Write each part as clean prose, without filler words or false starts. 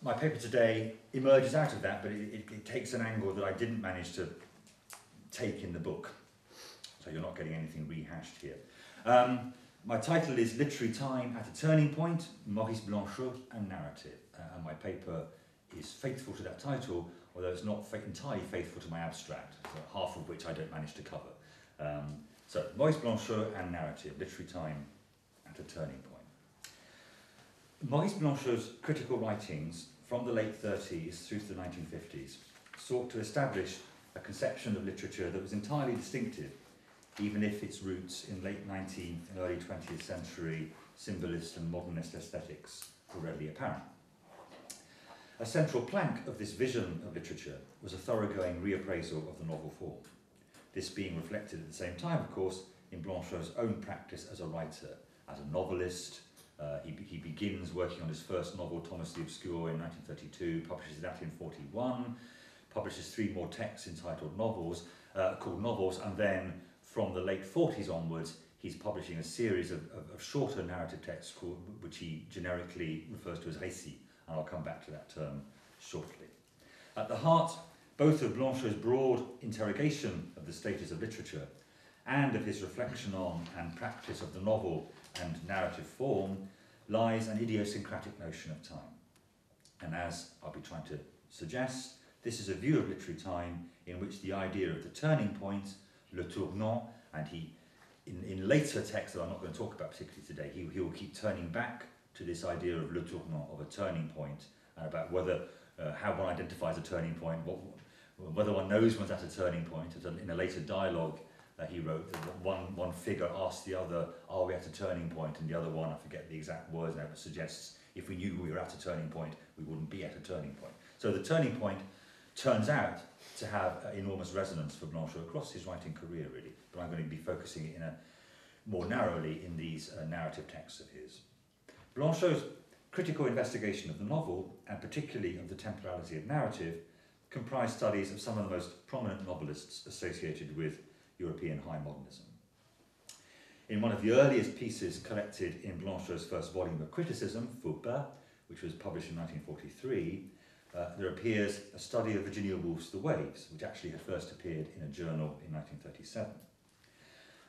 my paper today emerges out of that, but it takes an angle that I didn't manage to take in the book. So you're not getting anything rehashed here. My title is Literary Time at a Turning Point, Maurice Blanchot and Narrative. And my paper is faithful to that title, although it's not entirely faithful to my abstract, half of which I don't manage to cover. So Maurice Blanchot and Narrative, Literary Time at a Turning Point. Maurice Blanchot's critical writings from the late 30s through to the 1950s sought to establish a conception of literature that was entirely distinctive, even if its roots in late 19th and early 20th century symbolist and modernist aesthetics were readily apparent. A central plank of this vision of literature was a thoroughgoing reappraisal of the novel form. This being reflected at the same time, of course, in Blanchot's own practice as a writer, as a novelist. He begins working on his first novel, Thomas the Obscure, in 1932, publishes that in 1941, publishes 3 more texts entitled called novels, and then from the late 40s onwards, he's publishing a series of shorter narrative texts which he generically refers to as récits, and I'll come back to that term shortly. At the heart, both of Blanchot's broad interrogation of the status of literature and of his reflection on and practice of the novel and narrative form lies an idiosyncratic notion of time. And as I'll be trying to suggest, this is a view of literary time in which the idea of the turning point, le tournant, and in later texts that I'm not going to talk about particularly today, he will keep turning back to this idea of le tournant, of a turning point, and about whether, how one identifies a turning point, whether one knows one's at a turning point. In a later dialogue he wrote, one figure asks the other, are we at a turning point? And the other one, I forget the exact words now, but suggests if we knew we were at a turning point, we wouldn't be at a turning point. So the turning point turns out to have enormous resonance for Blanchot across his writing career, really. But I'm going to be focusing more narrowly in these narrative texts of his. Blanchot's critical investigation of the novel, and particularly of the temporality of narrative, comprised studies of some of the most prominent novelists associated with European high modernism. In one of the earliest pieces collected in Blanchot's first volume of criticism, Faux Pas, which was published in 1943, there appears a study of Virginia Woolf's The Waves, which actually had first appeared in a journal in 1937.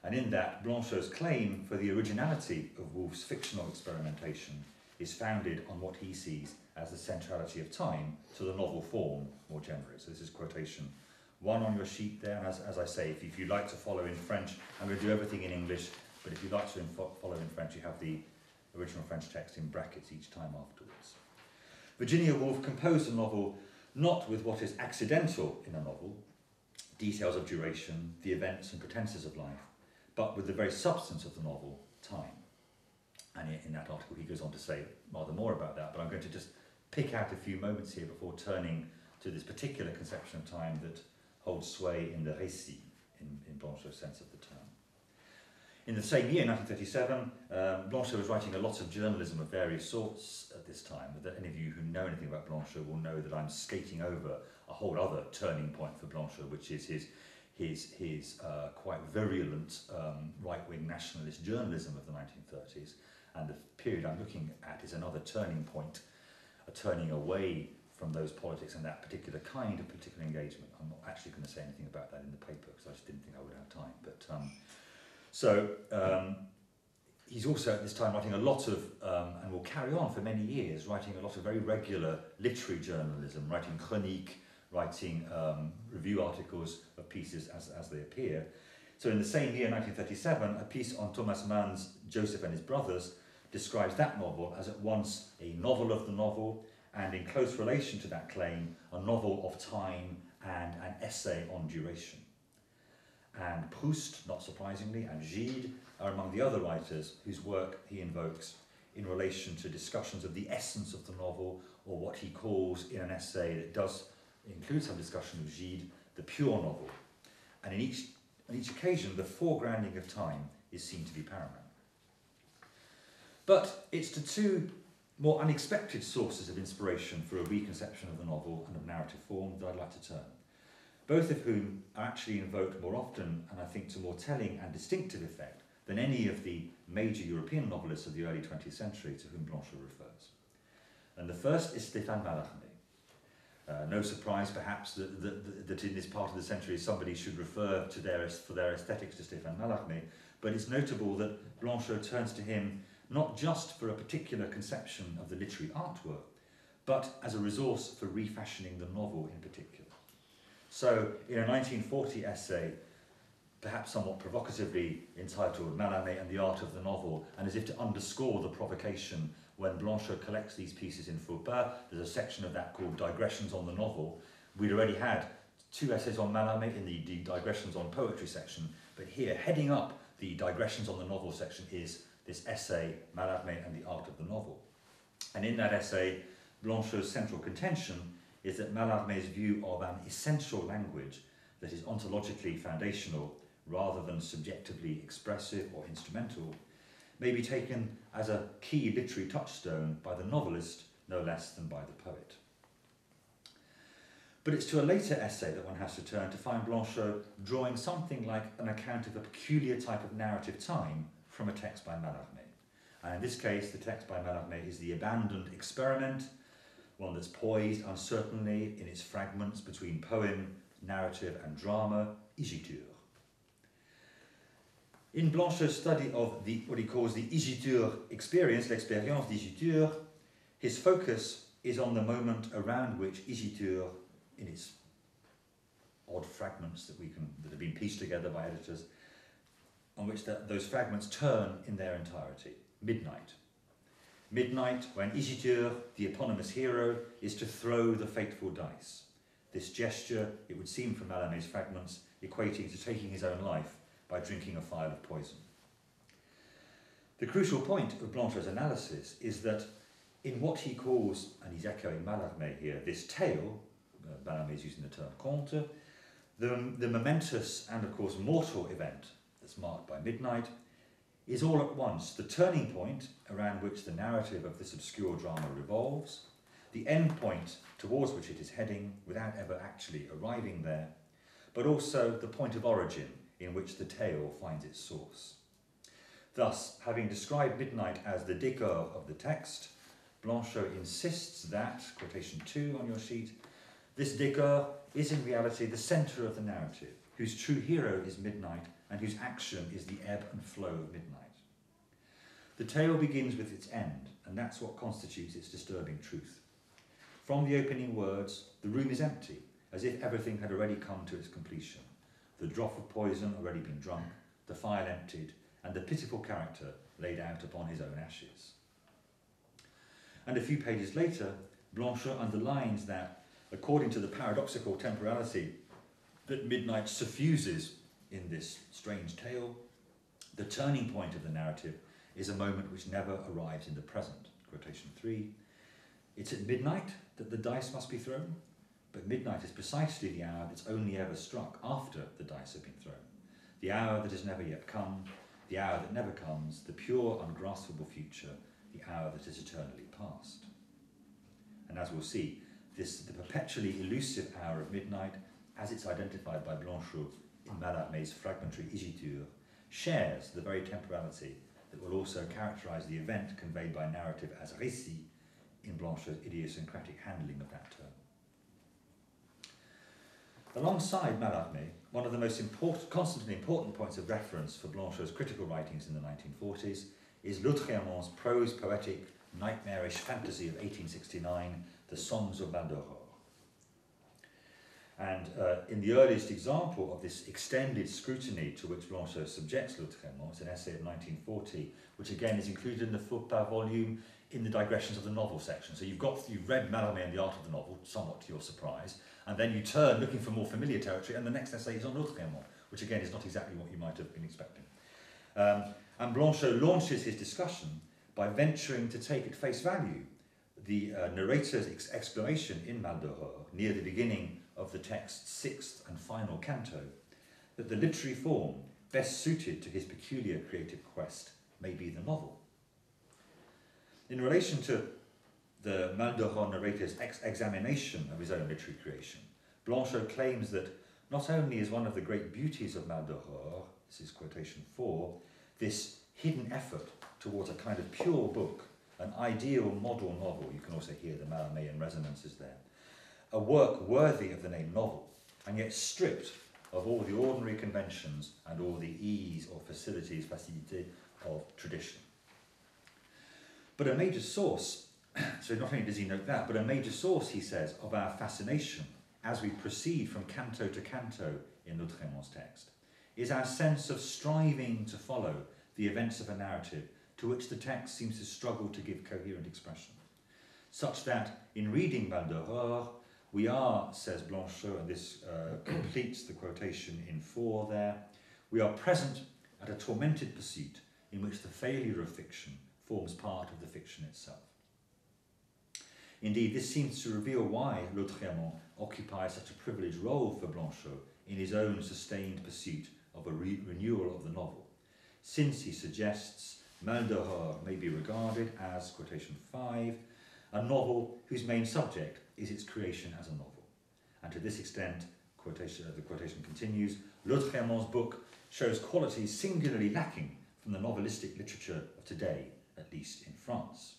And in that, Blanchot's claim for the originality of Woolf's fictional experimentation is founded on what he sees as the centrality of time to the novel form more generally. So this is quotation 1 on your sheet there, and as I say, if you'd like to follow in French, I'm going to do everything in English, but if you'd like to follow in French, you have the original French text in brackets each time afterwards. Virginia Woolf composed a novel not with what is accidental in a novel, details of duration, the events and pretenses of life, but with the very substance of the novel, time. And in that article he goes on to say rather more about that, but I'm going to just pick out a few moments here before turning to this particular conception of time that holds sway in the récit, in Blanchot's sense of the term. In the same year, 1937, Blanchot was writing a lot of journalism of various sorts at this time. Any of you who know anything about Blanchot will know that I'm skating over a whole other turning point for Blanchot, which is his quite virulent right-wing nationalist journalism of the 1930s. And the period I'm looking at is another turning point, a turning away from those politics and that particular kind of political engagement. I'm not actually going to say anything about that in the paper because I just didn't think I would have time. But he's also at this time writing a lot of, and will carry on for many years, writing a lot of very regular literary journalism, writing chroniques, writing review articles of pieces as they appear. So in the same year, 1937, a piece on Thomas Mann's Joseph and His Brothers describes that novel as at once a novel of the novel, and in close relation to that claim, a novel of time and an essay on duration. And Proust, not surprisingly, and Gide are among the other writers whose work he invokes in relation to discussions of the essence of the novel, or what he calls in an essay that does include some discussion of Gide, the pure novel. And on each occasion, the foregrounding of time is seen to be paramount. But it's to two more unexpected sources of inspiration for a reconception of the novel and of narrative form that I'd like to turn, both of whom are actually invoked more often, and I think to more telling and distinctive effect, than any of the major European novelists of the early 20th century to whom Blanchot refers. And the first is Stéphane Mallarmé. No surprise, perhaps, that in this part of the century somebody should refer to for their aesthetics to Stéphane Mallarmé, but it's notable that Blanchot turns to him not just for a particular conception of the literary artwork, but as a resource for refashioning the novel in particular. So, in a 1940 essay, perhaps somewhat provocatively entitled Mallarmé and the Art of the Novel, and as if to underscore the provocation, when Blanchot collects these pieces in Faubourg, there's a section of that called Digressions on the Novel. We'd already had 2 essays on Mallarmé in the Digressions on Poetry section, but here, heading up the Digressions on the Novel section, is this essay, Mallarmé and the Art of the Novel. And in that essay, Blanchot's central contention is that Mallarmé's view of an essential language that is ontologically foundational rather than subjectively expressive or instrumental may be taken as a key literary touchstone by the novelist no less than by the poet. But it's to a later essay that one has to turn to find Blanchot drawing something like an account of a peculiar type of narrative time from a text by Mallarmé. And in this case, the text by Mallarmé is The Abandoned Experiment, one that's poised uncertainly in its fragments between poem, narrative and drama, Igiture. In Blanchot's study of what he calls the Igiture experience, l'expérience d'Igiture, his focus is on the moment around which Igiture, in its odd fragments that have been pieced together by editors, on which those fragments turn in their entirety. Midnight. Midnight, when Igiture, the eponymous hero, is to throw the fateful dice. This gesture, it would seem from Mallarmé's fragments, equating to taking his own life by drinking a phial of poison. The crucial point of Blanchot's analysis is that in what he calls, and he's echoing Mallarmé here, this tale, Mallarmé is using the term conte, the momentous and of course mortal event that's marked by midnight is all at once the turning point around which the narrative of this obscure drama revolves, the end point towards which it is heading without ever actually arriving there, but also the point of origin in which the tale finds its source. Thus, having described midnight as the décor of the text, Blanchot insists that, quotation 2 on your sheet, this décor is in reality the centre of the narrative, whose true hero is midnight and whose action is the ebb and flow of midnight. The tale begins with its end, and that's what constitutes its disturbing truth. From the opening words, the room is empty, as if everything had already come to its completion. The drop of poison already been drunk, the phial emptied, and the pitiful character laid out upon his own ashes. And a few pages later, Blanchot underlines that, according to the paradoxical temporality that midnight suffuses in this strange tale, the turning point of the narrative is a moment which never arrives in the present. Quotation 3. It's at midnight that the dice must be thrown, but midnight is precisely the hour that's only ever struck after the dice have been thrown. The hour that has never yet come, the hour that never comes, the pure, ungraspable future, the hour that is eternally past. And as we'll see, the perpetually elusive hour of midnight, as it's identified by Blanchot in Mallarmé's fragmentary Igiture, shares the very temporality that will also characterise the event conveyed by narrative as récit in Blanchot's idiosyncratic handling of that term. Alongside Mallarmé, one of the most constantly important points of reference for Blanchot's critical writings in the 1940s is Lautréamont's prose poetic nightmarish fantasy of 1869, The Songs of Maldoror. And in the earliest example of this extended scrutiny to which Blanchot subjects Lautréamont, it's an essay of 1940, which again is included in the Faubourg volume in the Digressions of the Novel section. So you've read Mallarmé and the Art of the Novel, somewhat to your surprise, and then you turn looking for more familiar territory, and the next essay is on Lautréamont, which again is not exactly what you might have been expecting. And Blanchot launches his discussion by venturing to take at face value the narrator's exploration in Maldoror, near the beginning of the text's sixth and final canto, that the literary form best suited to his peculiar creative quest may be the novel. In relation to the Maldoror narrator's examination of his own literary creation, Blanchot claims that not only is one of the great beauties of Maldoror, this is quotation 4, this hidden effort towards a kind of pure book, an ideal model novel. You can also hear the Mallarméan resonances there. A work worthy of the name novel, and yet stripped of all the ordinary conventions and all the ease or facilities, facilité of tradition. But a major source, so not only does he note that, but a major source, he says, of our fascination as we proceed from canto to canto in Lautréamont's text, is our sense of striving to follow the events of a narrative to which the text seems to struggle to give coherent expression, such that in reading Mal d'Horreur, we are, says Blanchot, and this completes the quotation in 4 there, we are present at a tormented pursuit in which the failure of fiction forms part of the fiction itself. Indeed, this seems to reveal why Lautréamont occupies such a privileged role for Blanchot in his own sustained pursuit of a renewal of the novel, since he suggests Mal d'Horreur may be regarded as, quotation 5, a novel whose main subject is its creation as a novel. And to this extent, the quotation continues, Lautréamont's book shows qualities singularly lacking from the novelistic literature of today, at least in France.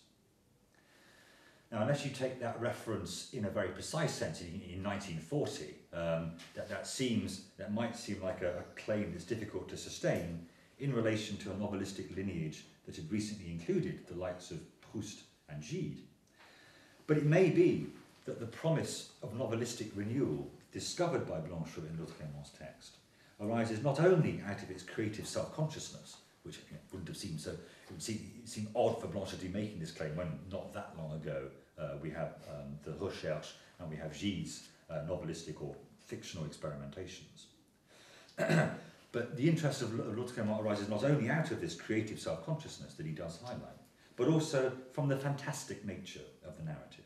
Now, unless you take that reference in a very precise sense in 1940, that might seem like a claim that's difficult to sustain in relation to a novelistic lineage that had recently included the likes of Proust and Gide. But it may be that the promise of novelistic renewal discovered by Blanchot in Lautréamont's text arises not only out of its creative self-consciousness, which wouldn't have seemed so, it would seem odd for Blanchot to be making this claim when not that long ago we have the Recherche and we have Gide's novelistic or fictional experimentations. But the interest of Lautréamont arises not only out of this creative self-consciousness that he does highlight, but also from the fantastic nature of the narrative.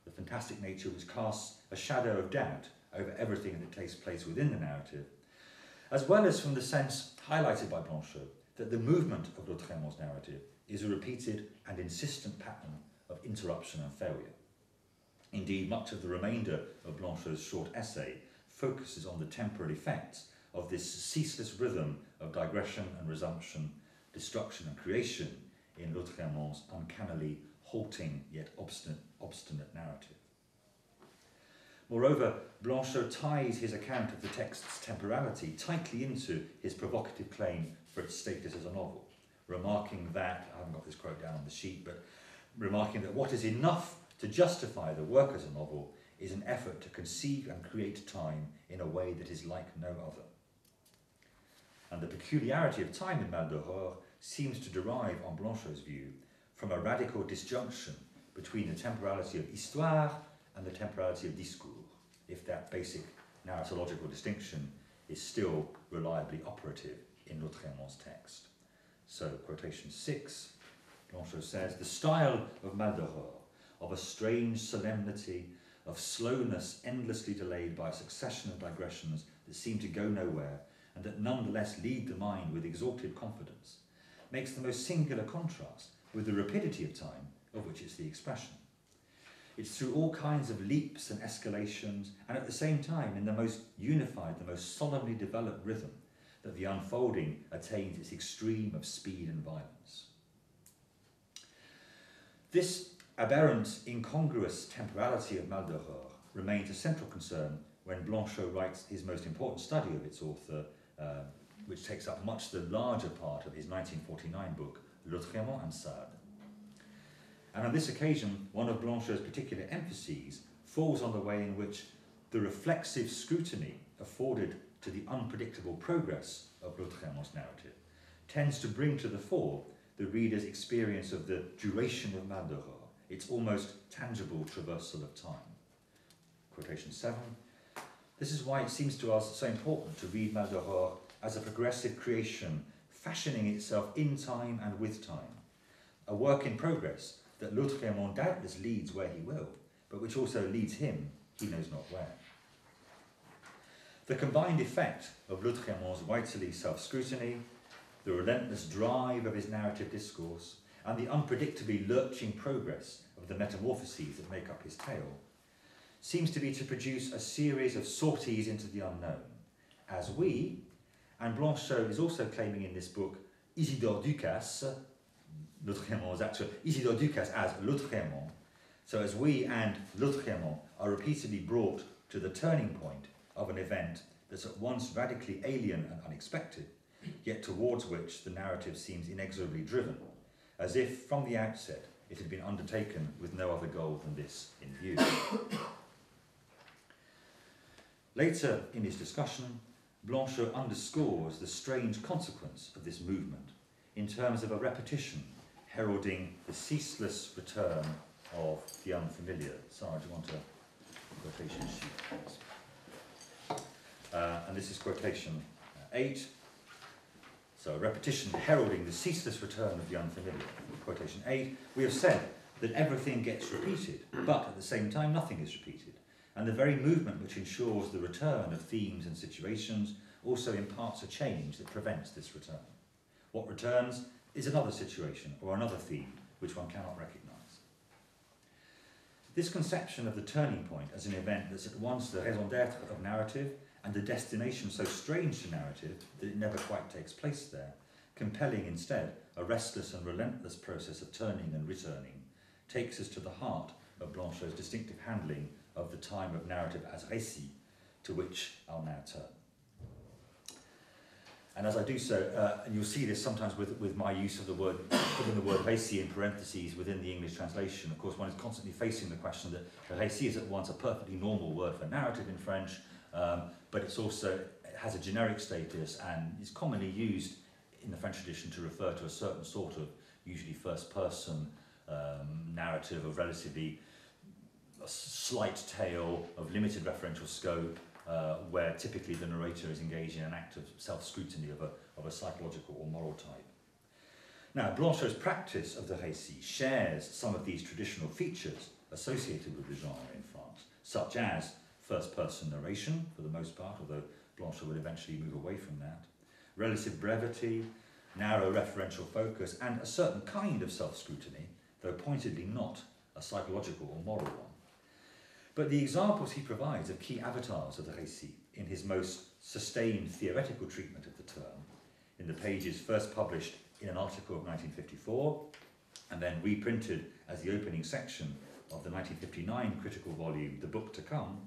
The fantastic nature which casts a shadow of doubt over everything that takes place within the narrative, as well as from the sense highlighted by Blanchot that the movement of Lautréamont's narrative is a repeated and insistent pattern of interruption and failure. Indeed, much of the remainder of Blanchot's short essay focuses on the temporal effects of this ceaseless rhythm of digression and resumption, destruction and creation in Lautréamont's uncannily halting yet obstinate narrative. Moreover, Blanchot ties his account of the text's temporality tightly into his provocative claim for its status as a novel, remarking that, I haven't got this quote down on the sheet, but remarking that what is enough to justify the work as a novel is an effort to conceive and create time in a way that is like no other. And the peculiarity of time in Mal d'Horreur seems to derive, on Blanchot's view, from a radical disjunction between the temporality of histoire and the temporality of discours, if that basic narratological distinction is still reliably operative in Lautréamont's text. So, quotation 6, Blanchot says, the style of Mal d'Horreur, of a strange solemnity, of slowness endlessly delayed by a succession of digressions that seem to go nowhere and that nonetheless lead the mind with exalted confidence, makes the most singular contrast with the rapidity of time of which it's the expression. It's through all kinds of leaps and escalations, and at the same time in the most unified, the most solemnly developed rhythm, that the unfolding attains its extreme of speed and violence. This aberrant, incongruous temporality of Mal d'Horreur remains a central concern when Blanchot writes his most important study of its author, which takes up much the larger part of his 1949 book, Lautréamont and Sade. And on this occasion, one of Blanchot's particular emphases falls on the way in which the reflexive scrutiny afforded to the unpredictable progress of Lautréamont's narrative tends to bring to the fore the reader's experience of the duration of Mal d'Horreur, its almost tangible traversal of time. Quotation 7. This is why it seems to us so important to read Mal d'Horreur as a progressive creation, fashioning itself in time and with time, a work in progress that Lautréamont doubtless leads where he will, but which also leads him, he knows not where. The combined effect of Lautréamont's vitally self-scrutiny, the relentless drive of his narrative discourse, and the unpredictably lurching progress of the metamorphoses that make up his tale, seems to be to produce a series of sorties into the unknown, as we, and Blanchot is also claiming in this book, Isidore Ducasse, l'autrement as actually, Isidore Ducasse as l'autrement. So as we and l'autrement are repeatedly brought to the turning point of an event that's at once radically alien and unexpected, yet towards which the narrative seems inexorably driven, as if from the outset it had been undertaken with no other goal than this in view. Later in his discussion, Blanchot underscores the strange consequence of this movement in terms of a repetition heralding the ceaseless return of the unfamiliar. Sarah, do you want a quotation sheet, please? And this is quotation 8. So a repetition heralding the ceaseless return of the unfamiliar. Quotation 8. We have said that everything gets repeated, but at the same time nothing is repeated. And the very movement which ensures the return of themes and situations also imparts a change that prevents this return. What returns is another situation or another theme which one cannot recognise. This conception of the turning point as an event that's at once the raison d'être of narrative and a destination so strange to narrative that it never quite takes place there, compelling instead a restless and relentless process of turning and returning, takes us to the heart of Blanchot's distinctive handling of the time of narrative as récit, to which I'll now turn. And as I do so, and you'll see this sometimes with my use of the word, putting the word récit in parentheses within the English translation, of course one is constantly facing the question that récit is at once a perfectly normal word for narrative in French, but it has a generic status and is commonly used in the French tradition to refer to a certain sort of, usually first-person narrative of relatively a slight tale of limited referential scope, where typically the narrator is engaged in an act of self-scrutiny of a psychological or moral type. Now, Blanchot's practice of the récit shares some of these traditional features associated with the genre in France, such as first-person narration, for the most part, although Blanchot would eventually move away from that, relative brevity, narrow referential focus, and a certain kind of self-scrutiny, though pointedly not a psychological or moral one. But the examples he provides of key avatars of the récit in his most sustained theoretical treatment of the term, in the pages first published in an article of 1954, and then reprinted as the opening section of the 1959 critical volume, The Book to Come,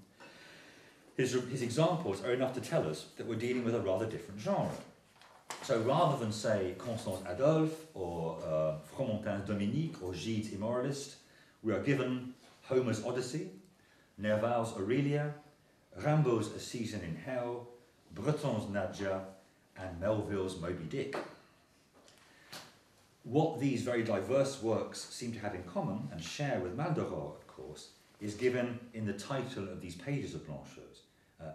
his examples are enough to tell us that we're dealing with a rather different genre. So rather than say Constance Adolphe or Fromentin's Dominique or Gide's Immoralist, we are given Homer's Odyssey, Nerval's Aurelia, Rimbaud's A Season in Hell, Breton's Nadja, and Melville's Moby Dick. What these very diverse works seem to have in common and share with Maldoror, of course, is given in the title of these pages of Blanchot's,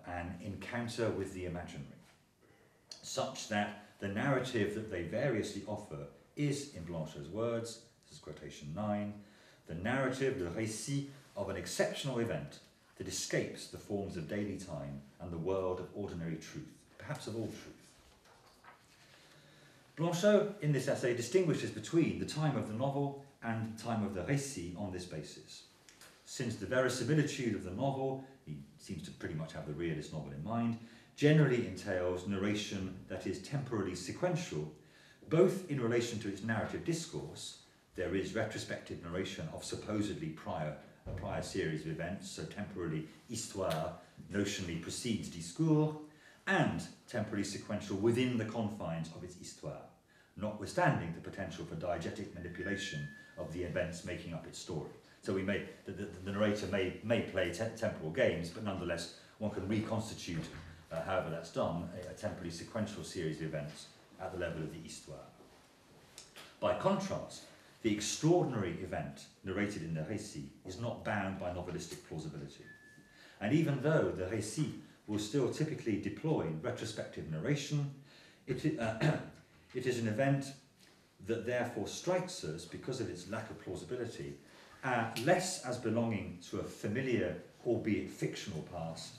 an encounter with the imaginary, such that the narrative that they variously offer is, in Blanchot's words, this is quotation 9, the narrative, the récit of an exceptional event that escapes the forms of daily time and the world of ordinary truth, perhaps of all truth. Blanchot, in this essay, distinguishes between the time of the novel and the time of the récit on this basis. Since the verisimilitude of the novel, he seems to pretty much have the realist novel in mind, generally entails narration that is temporally sequential, both in relation to its narrative discourse. There is retrospective narration of supposedly a prior series of events, so temporally histoire notionally precedes discours, and temporally sequential within the confines of its histoire, notwithstanding the potential for diegetic manipulation of the events making up its story. So the narrator may play temporal games, but nonetheless one can reconstitute, however that's done, a temporally sequential series of events at the level of the histoire. By contrast, the extraordinary event narrated in the récit is not bound by novelistic plausibility. And even though the récit will still typically deploy retrospective narration, it is an event that therefore strikes us, because of its lack of plausibility, less as belonging to a familiar, albeit fictional past,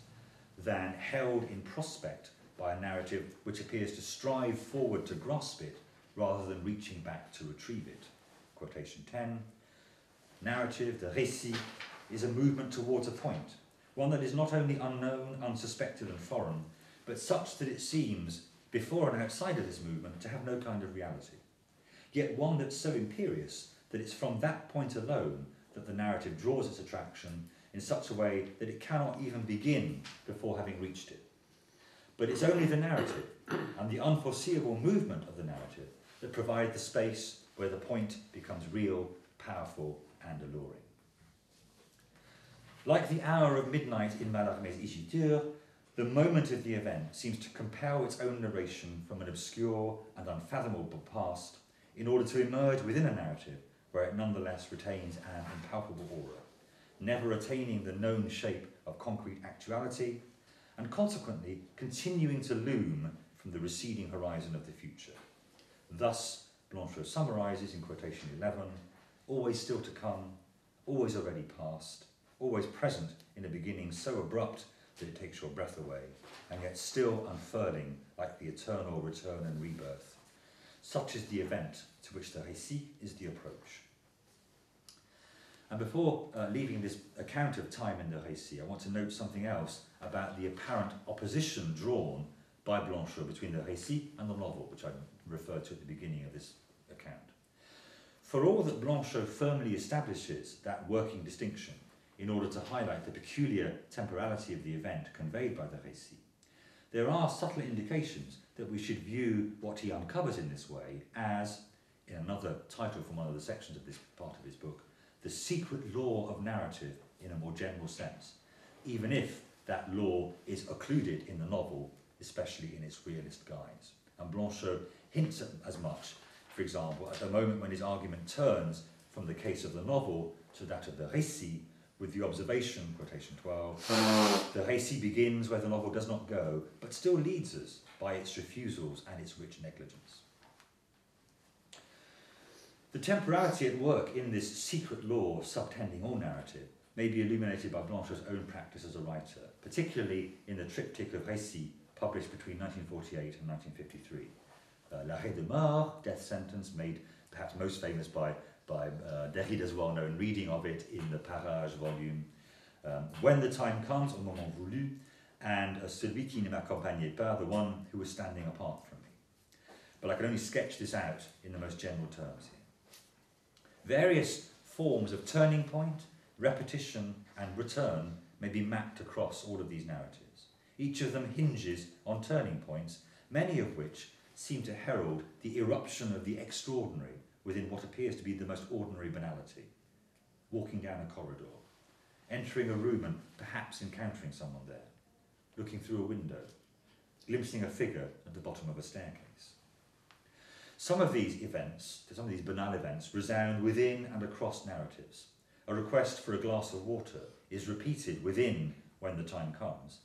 than held in prospect by a narrative which appears to strive forward to grasp it rather than reaching back to retrieve it. Quotation 10, narrative, the récit, is a movement towards a point, one that is not only unknown, unsuspected and foreign, but such that it seems, before and outside of this movement, to have no kind of reality. yet one that's so imperious that it's from that point alone that the narrative draws its attraction in such a way that it cannot even begin before having reached it. But it's only the narrative and the unforeseeable movement of the narrative that provide the space where the point becomes real, powerful, and alluring. Like the hour of midnight in Mallarmé's Igitur, the moment of the event seems to compel its own narration from an obscure and unfathomable past in order to emerge within a narrative where it nonetheless retains an impalpable aura, never attaining the known shape of concrete actuality, and consequently continuing to loom from the receding horizon of the future. Thus, Blanchot summarises in quotation 11, always still to come, always already past, always present in a beginning so abrupt that it takes your breath away, and yet still unfurling like the eternal return and rebirth. Such is the event to which the récit is the approach. And before leaving this account of time in the récit, I want to note something else about the apparent opposition drawn by Blanchot between the récit and the novel, which I referred to at the beginning of this account. For all that Blanchot firmly establishes that working distinction in order to highlight the peculiar temporality of the event conveyed by the récit, there are subtle indications that we should view what he uncovers in this way as, in another title from one of the sections of this part of his book, the secret law of narrative in a more general sense, even if that law is occluded in the novel, especially in its realist guise. And Blanchot hints at as much, for example, at the moment when his argument turns from the case of the novel to that of the récit, with the observation, quotation 12, the récit begins where the novel does not go, but still leads us by its refusals and its rich negligence. The temporality at work in this secret law subtending all narrative may be illuminated by Blanchot's own practice as a writer, particularly in the triptych of récits published between 1948 and 1953. L'arrêt de mort, death sentence, made perhaps most famous by Derrida's well-known reading of it in the Parage volume, When the Time Comes, au moment voulu, and Celui qui ne m'accompagnait pas, the one who was standing apart from me. But I can only sketch this out in the most general terms here. Various forms of turning point, repetition, and return may be mapped across all of these narratives. Each of them hinges on turning points, many of which seem to herald the eruption of the extraordinary within what appears to be the most ordinary banality. Walking down a corridor, entering a room and perhaps encountering someone there, looking through a window, glimpsing a figure at the bottom of a staircase. Some of these events, some of these banal events, resound within and across narratives. A request for a glass of water is repeated within When the Time Comes,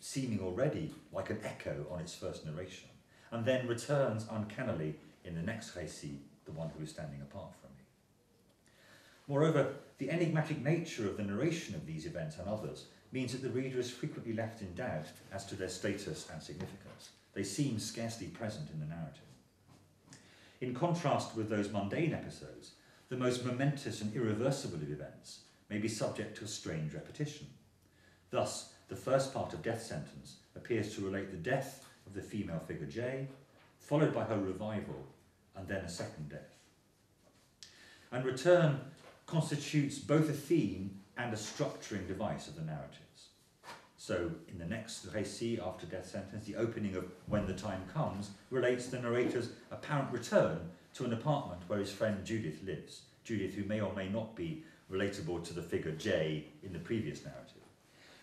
seeming already like an echo on its first narration, and then returns uncannily in the next récit, the one who is standing apart from me. Moreover, the enigmatic nature of the narration of these events and others means that the reader is frequently left in doubt as to their status and significance. They seem scarcely present in the narrative. In contrast with those mundane episodes, the most momentous and irreversible of events may be subject to a strange repetition. Thus, the first part of Death Sentence appears to relate the death of the female figure J, followed by her revival, and then a second death. And return constitutes both a theme and a structuring device of the narratives. So, in the next récit after Death Sentence, the opening of When the Time Comes relates the narrator's apparent return to an apartment where his friend Judith lives. Judith, who may or may not be relatable to the figure J in the previous narrative.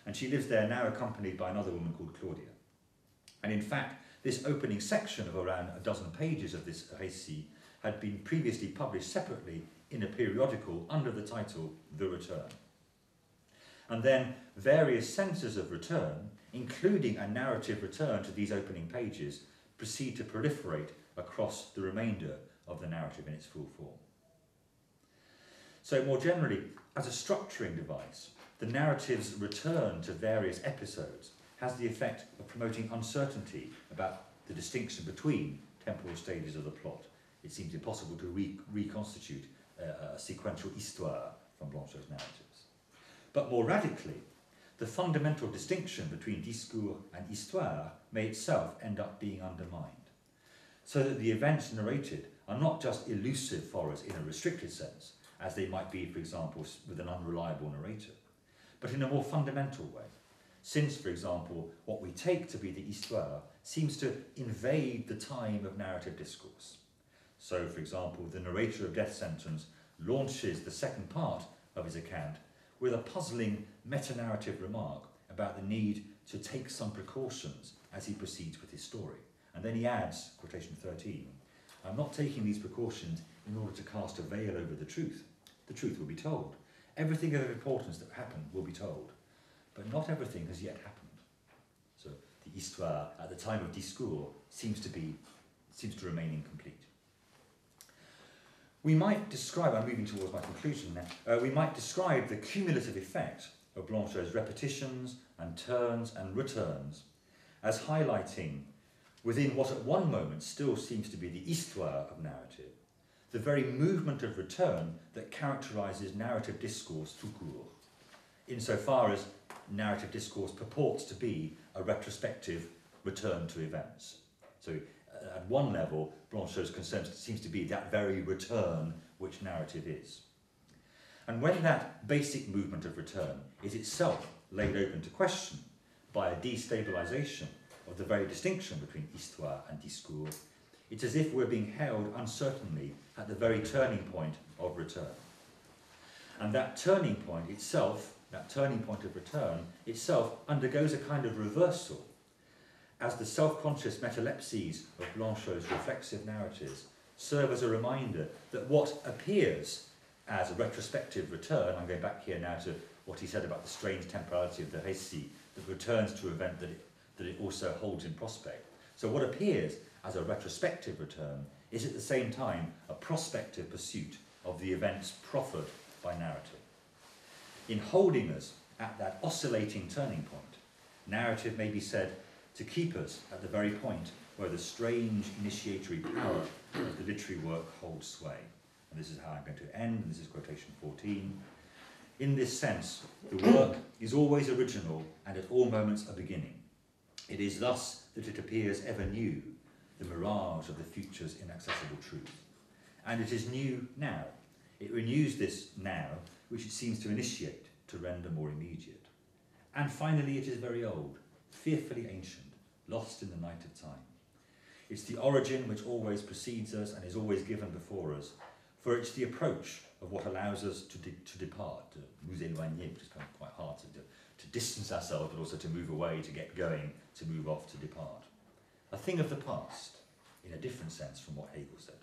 And she lives there now accompanied by another woman called Claudia. And in fact, this opening section of around a dozen pages of this récit had been previously published separately in a periodical under the title The Return. And then various senses of return, including a narrative return to these opening pages, proceed to proliferate across the remainder of the narrative in its full form. So more generally, as a structuring device, the narrative's return to various episodes has the effect of promoting uncertainty about the distinction between temporal stages of the plot. It seems impossible to reconstitute a sequential histoire from Blanchot's narratives. But more radically, the fundamental distinction between discours and histoire may itself end up being undermined. so that the events narrated are not just elusive for us in a restricted sense, as they might be, for example, with an unreliable narrator, but in a more fundamental way. Since, for example, what we take to be the histoire seems to invade the time of narrative discourse. So, for example, the narrator of Death Sentence launches the second part of his account with a puzzling meta-narrative remark about the need to take some precautions as he proceeds with his story. And then he adds, quotation 13, "I'm not taking these precautions in order to cast a veil over the truth. The truth will be told. Everything of importance that happened will be told. But not everything has yet happened." So the histoire at the time of discours seems to remain incomplete. We might describe, I'm moving towards my conclusion now, we might describe the cumulative effect of Blanchot's repetitions and turns and returns as highlighting, within what at one moment still seems to be the histoire of narrative, the very movement of return that characterises narrative discourse tout court, insofar as narrative discourse purports to be a retrospective return to events. So at one level, Blanchot's concern seems to be that very return which narrative is. And when that basic movement of return is itself laid open to question by a destabilisation of the very distinction between histoire and discours, it's as if we're being held uncertainly at the very turning point of return. And that turning point itself, that turning point of return itself, undergoes a kind of reversal as the self-conscious metalepsies of Blanchot's reflexive narratives serve as a reminder that what appears as a retrospective return, I'm going back here now to what he said about the strange temporality of the récit that returns to an event that it also holds in prospect. So what appears as a retrospective return is at the same time a prospective pursuit of the events proffered by narrative. In holding us at that oscillating turning point, narrative may be said to keep us at the very point where the strange initiatory power of the literary work holds sway. And this is how I'm going to end, and this is quotation 14. In this sense, the work is always original and at all moments a beginning. It is thus that it appears ever new, the mirage of the future's inaccessible truth. And it is new now. It renews this now, which it seems to initiate, to render more immediate. And finally, it is very old, fearfully ancient, lost in the night of time. It's the origin which always precedes us and is always given before us, for it's the approach of what allows us to depart, to nous éloigner, which is kind of quite hard to distance ourselves, but also to move away, to get going, to move off, to depart. A thing of the past, in a different sense from what Hegel said.